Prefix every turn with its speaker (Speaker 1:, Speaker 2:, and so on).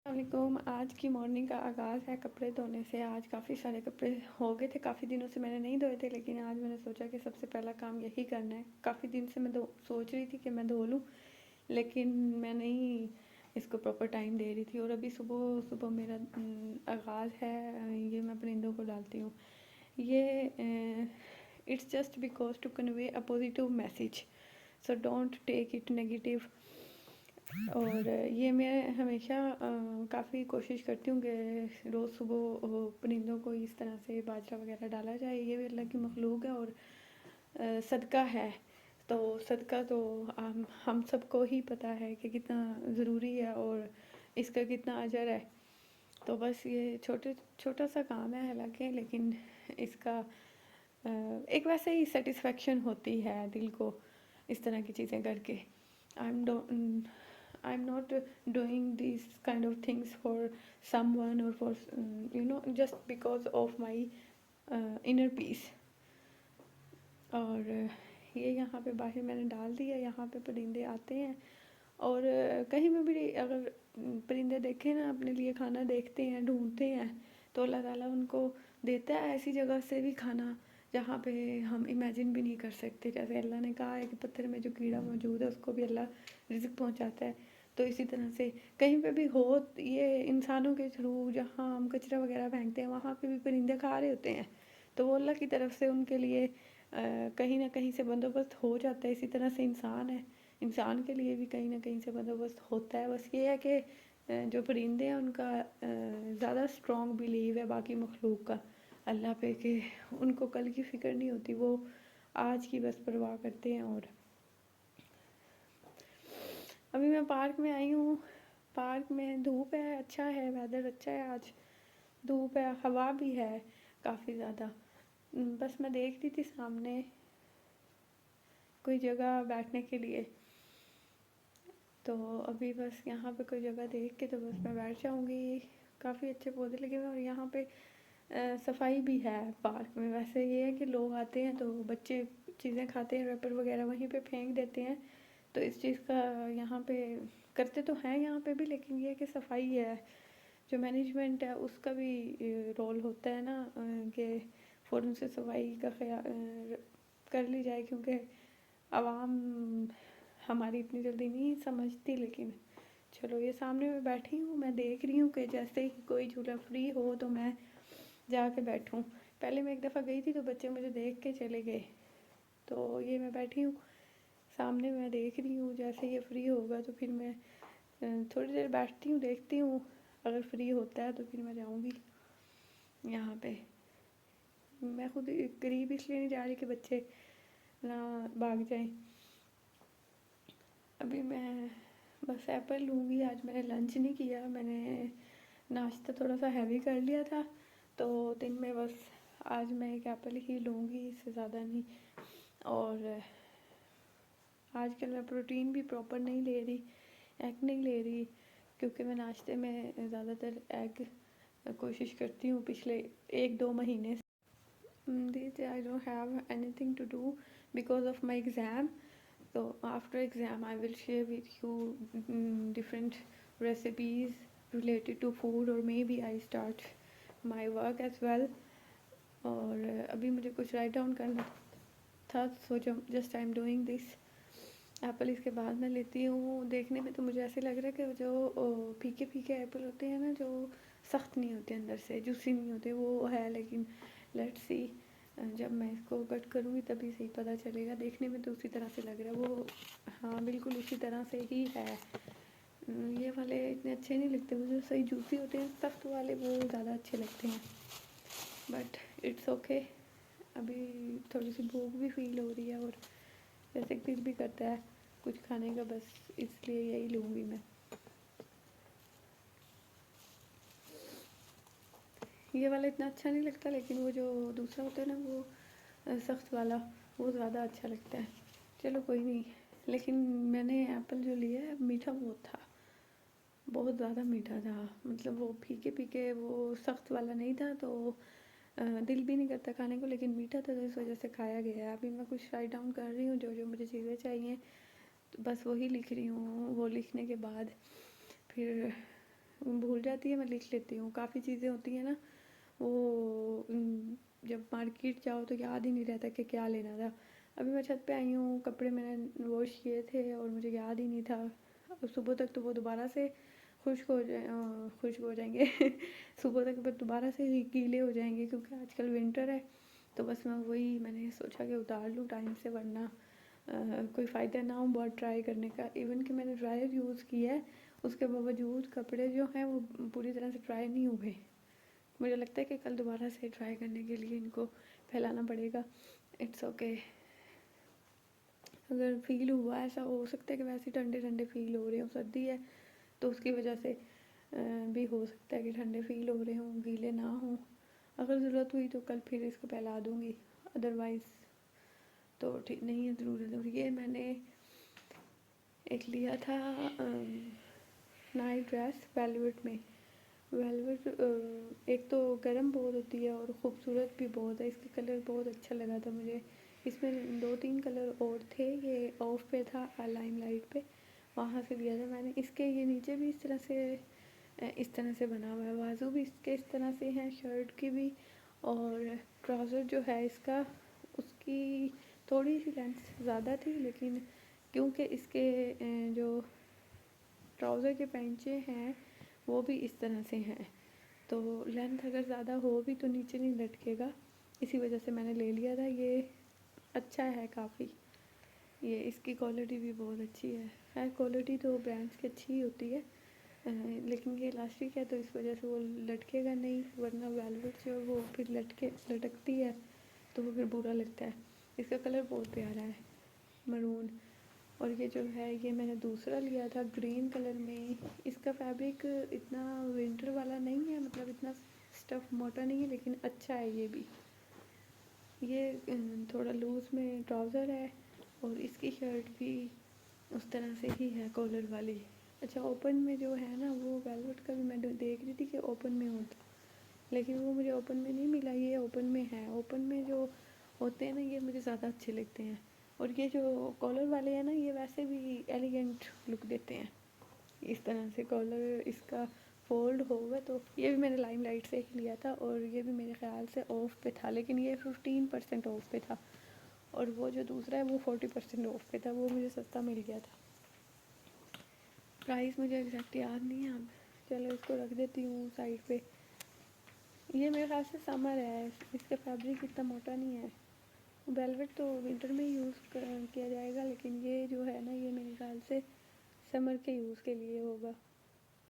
Speaker 1: السلام علیکم۔ آج کی مارننگ کا آغاز ہے کپڑے دھونے سے۔ آج کافی سارے کپڑے ہو گئے تھے، کافی دنوں سے میں نے نہیں دھوئے تھے، لیکن آج میں نے سوچا کہ سب سے پہلا کام یہی کرنا ہے۔ کافی دن سے میں سوچ رہی تھی کہ میں دھو لوں، لیکن میں نہیں اس کو پراپر ٹائم دے رہی تھی۔ اور ابھی صبح صبح میرا آغاز ہے، یہ میں پرندوں کو ڈالتی ہوں۔ یہ it's just because to convey a positive message, so don't take it negative. اور یہ میں ہمیشہ کافی کوشش کرتی ہوں کہ روز صبح پرندوں کو اس طرح سے باجرہ وغیرہ ڈالا جائے۔ یہ بھی اللہ کی مخلوق ہے اور صدقہ ہے، تو صدقہ تو ہم سب کو ہی پتہ ہے کہ کتنا ضروری ہے اور اس کا کتنا اجر ہے۔ تو بس یہ چھوٹا سا کام ہے حالانکہ، لیکن اس کا ایک ویسے ہی سیٹسفیکشن ہوتی ہے دل کو اس طرح کی چیزیں کر کے۔ I'm not doing these kind of things for someone or for just because of my inner peace. اور یہ یہاں پہ باہر میں نے ڈال دیا، یہاں پہ پرندے آتے ہیں اور کہیں میں بھی اگر پرندے دیکھیں نا، اپنے لیے کھانا دیکھتے ہیں، ڈھونڈتے ہیں، تو اللہ تعالیٰ ان کو دیتا ہے ایسی جگہ سے بھی کھانا جہاں پہ ہم امیجن بھی نہیں کر سکتے۔ جیسے اللہ نے کہا ہے کہ پتھر میں جو کیڑا موجود ہے اس کو بھی اللہ رزق پہنچاتا ہے، تو اسی طرح سے کہیں پہ بھی ہو یہ انسانوں کے تھرو جہاں ہم کچرا وغیرہ پھینکتے ہیں وہاں پہ بھی پرندے کھا رہے ہوتے ہیں، تو وہ اللہ کی طرف سے ان کے لیے کہیں نہ کہیں سے بندوبست ہو جاتا ہے۔ اسی طرح سے انسان ہے، انسان کے لیے بھی کہیں نہ کہیں سے بندوبست ہوتا ہے۔ بس یہ ہے کہ جو پرندے ہیں ان کا زیادہ اسٹرانگ بلیو ہے باقی مخلوق کا اللہ پہ، کہ ان کو کل کی فکر نہیں ہوتی، وہ آج کی بس پرواہ کرتے ہیں۔ اور ابھی میں پارک میں آئی ہوں، پارک میں دھوپ ہے، اچھا ہے ویدر، اچھا ہے، آج دھوپ ہے، ہوا بھی ہے کافی زیادہ۔ بس میں دیکھ رہی تھی سامنے کوئی جگہ بیٹھنے کے لیے، تو ابھی بس یہاں پہ کوئی جگہ دیکھ کے تو بس میں بیٹھ جاؤں گی۔ کافی اچھے پودے لگے ہوئے ہیں اور یہاں پہ صفائی بھی ہے پارک میں۔ ویسے یہ ہے کہ لوگ آتے ہیں تو بچے چیزیں کھاتے ہیں، ریپر وغیرہ وہیں پہ پھینک دیتے ہیں، تو اس چیز کا یہاں پہ کرتے تو ہیں یہاں پہ بھی، لیکن یہ کہ صفائی ہے، جو مینجمنٹ ہے اس کا بھی رول ہوتا ہے نا، کہ فوراً سے صفائی کا خیال کر لی جائے، کیونکہ عوام ہماری اتنی جلدی نہیں سمجھتی۔ لیکن چلو، یہ سامنے میں بیٹھی ہوں، میں دیکھ رہی ہوں کہ جیسے ہی کوئی جھولا فری ہو تو میں جا کے بیٹھوں۔ پہلے میں ایک دفعہ گئی تھی تو بچے مجھے دیکھ کے چلے گئے، تو یہ میں بیٹھی ہوں سامنے، میں دیکھ رہی ہوں، جیسے یہ فری ہوگا تو پھر میں تھوڑی دیر بیٹھتی ہوں، دیکھتی ہوں، اگر فری ہوتا ہے تو پھر میں جاؤں گی یہاں پہ۔ میں خود قریب اس لیے نہیں جا رہی کہ بچے نہ بھاگ جائیں۔ ابھی میں بس ایپل لوں گی، آج میں نے لنچ نہیں کیا، میں نے ناشتہ تھوڑا سا ہیوی کر لیا تھا، تو دن میں بس آج میں ایک ایپل ہی لوں گی، اس سے زیادہ نہیں۔ اور آج کل میں پروٹین بھی پراپر نہیں لے رہی، ایگ نہیں لے رہی، کیونکہ میں ناشتے میں زیادہ تر ایگ کوشش کرتی ہوں پچھلے 1-2 مہینے سے۔ These days I don't have anything to do because of my exam. So after exam I will share with you different recipes related to food, or maybe I start my work as well. اور ابھی مجھے کچھ right down کرنا تھا، so just I am doing this. Apple اس کے بعد میں لیتی ہوں۔ دیکھنے میں تو مجھے ایسے لگ رہا ہے کہ جو پھیکے پھیکے ایپل ہوتے ہیں نا، جو سخت نہیں ہوتے اندر سے، جوسی نہیں ہوتے، وہ ہے، لیکن لیٹس سی جب میں اس کو کٹ کروں گی تبھی صحیح پتہ چلے گا۔ دیکھنے میں تو اسی طرح سے لگ رہا ہے، وہ ہاں بالکل اسی طرح سے ہی ہے۔ یہ والے اتنے اچھے نہیں لگتے مجھے، صحیح جوسی ہوتے ہیں، سخت والے وہ زیادہ اچھے لگتے ہیں، بٹ اٹس اوکے۔ ابھی تھوڑی سی بھوک بھی فیل ہو رہی ہے اور جیسے دل بھی کرتا ہے کچھ کھانے کا، بس اس لیے یہی لوں گی میں۔ یہ والا اتنا اچھا نہیں لگتا، لیکن وہ جو دوسرا ہوتا ہے نا، وہ سخت والا، وہ زیادہ اچھا لگتا ہے۔ چلو کوئی نہیں، لیکن میں نے ایپل جو لیا ہے میٹھا بہت تھا، بہت زیادہ میٹھا تھا، مطلب وہ پھیکے پھیکے، وہ سخت والا نہیں تھا، تو دل بھی نہیں کرتا کھانے کو، لیکن میٹھا تھا تو اس وجہ سے کھایا گیا ہے۔ ابھی میں کچھ رائٹ ڈاؤن کر رہی ہوں، جو جو مجھے چیزیں چاہیے، تو بس وہی لکھ رہی ہوں۔ وہ لکھنے کے بعد پھر بھول جاتی ہے میں لکھ لیتی ہوں. کافی چیزیں ہوتی ہیں نا وہ جب مارکیٹ جاؤ تو یاد ہی نہیں رہتا کہ کیا لینا تھا. ابھی میں چھت پہ آئی ہوں, کپڑے میں نے واش کیے تھے اور مجھے یاد ہی نہیں تھا. اب صبح تک تو وہ دوبارہ سے خشک ہو جائیں گے صبح تک پھر دوبارہ سے ہی گیلے ہو جائیں گے کیونکہ آج کل ونٹر ہے. تو بس میں نے سوچا کہ اتار لوں ٹائم سے, ورنہ کوئی فائدہ نہ ہو بہت ٹرائی کرنے کا. ایون کہ میں نے ڈرائر یوز کیا ہے, اس کے باوجود کپڑے جو ہیں وہ پوری طرح سے ڈرائی نہیں ہوئے. مجھے لگتا ہے کہ کل دوبارہ سے ٹرائی کرنے کے لیے ان کو پھیلانا پڑے گا. It's okay. اگر فیل ہوا ایسا ہو سکتا ہے کہ ویسے ٹھنڈے ٹھنڈے فیل ہو رہے ہوں, سردی ہے تو اس کی وجہ سے بھی ہو سکتا ہے کہ ٹھنڈے فیل ہو رہے ہوں, گیلے نہ ہوں. اگر ضرورت ہوئی تو کل پھر اس کو پھیلا دوں گی, ادروائز تو ٹھیک نہیں ہے ضرورت. یہ میں نے ایک لیا تھا نائٹ ڈریس ویلویٹ میں. ویلویٹ ایک تو گرم بہت ہوتی ہے اور خوبصورت بھی بہت ہے. اس کا کلر بہت اچھا لگا تھا مجھے. اس میں 2-3 کلر اور تھے. یہ آف پہ تھا, لائم لائٹ پہ, وہاں سے لیا تھا میں نے. اس کے یہ نیچے بھی اس طرح سے بنا ہوا ہے, بازو بھی اس کے اس طرح سے ہیں شرٹ کی بھی, اور ٹراؤزر جو ہے اس کا, اس کی تھوڑی سی لینتھ زیادہ تھی, لیکن کیونکہ اس کے جو ٹراؤزر کے پینچے ہیں وہ بھی اس طرح سے ہیں, تو لینتھ اگر زیادہ ہو بھی تو نیچے نہیں لٹکے گا, اسی وجہ سے میں نے لے لیا تھا. یہ اچھا ہے کافی, یہ اس کی کوالٹی بھی بہت اچھی ہے. خیر کوالٹی تو برانڈس کی اچھی ہی ہوتی ہے, لیکن یہ الاسٹک ہے تو اس وجہ سے وہ لٹکے گا نہیں, ورنہ ویلویٹ جو وہ پھر لٹکتی ہے تو وہ پھر برا لگتا ہے. اس کا کلر بہت پیارا ہے, مرون. اور یہ جو ہے یہ میں نے دوسرا لیا تھا گرین کلر میں. اس کا فیبرک اتنا ونٹر والا نہیں ہے, مطلب اتنا اسٹف موٹا نہیں ہے, لیکن اچھا ہے یہ بھی. یہ تھوڑا لوز میں ٹراؤزر ہے, اور اس کی شرٹ بھی اس طرح سے ہی ہے کالر والی. اچھا اوپن میں جو ہے نا وہ ویلویٹ کا بھی میں دیکھ رہی تھی کہ اوپن میں ہوتا, لیکن وہ مجھے اوپن میں نہیں ملا. یہ اوپن میں ہے. اوپن میں جو ہوتے ہیں نا یہ مجھے زیادہ اچھے لگتے ہیں, اور یہ جو کالر والے ہیں نا یہ ویسے بھی ایلیگنٹ لک دیتے ہیں. اس طرح سے کالر اس کا فولڈ ہوگا. تو یہ بھی میں نے لائم لائٹ سے ہی لیا تھا, اور یہ بھی میرے خیال سے آف پہ تھا, لیکن یہ 15% آف پہ تھا, اور وہ جو دوسرا ہے وہ 40% آف پہ تھا. وہ مجھے سستا مل گیا تھا. پرائس مجھے ایگزیکٹ یاد نہیں ہے اب, چلو اس کو رکھ دیتی ہوں سائڈ پہ. یہ میرے خیال سے سمر ہے, اس کا فیبرک اتنا موٹا نہیں ہے. ویلویٹ تو ونٹر میں یوز کیا جائے گا, لیکن یہ جو ہے نا یہ میرے خیال سے سمر کے یوز کے لیے ہوگا.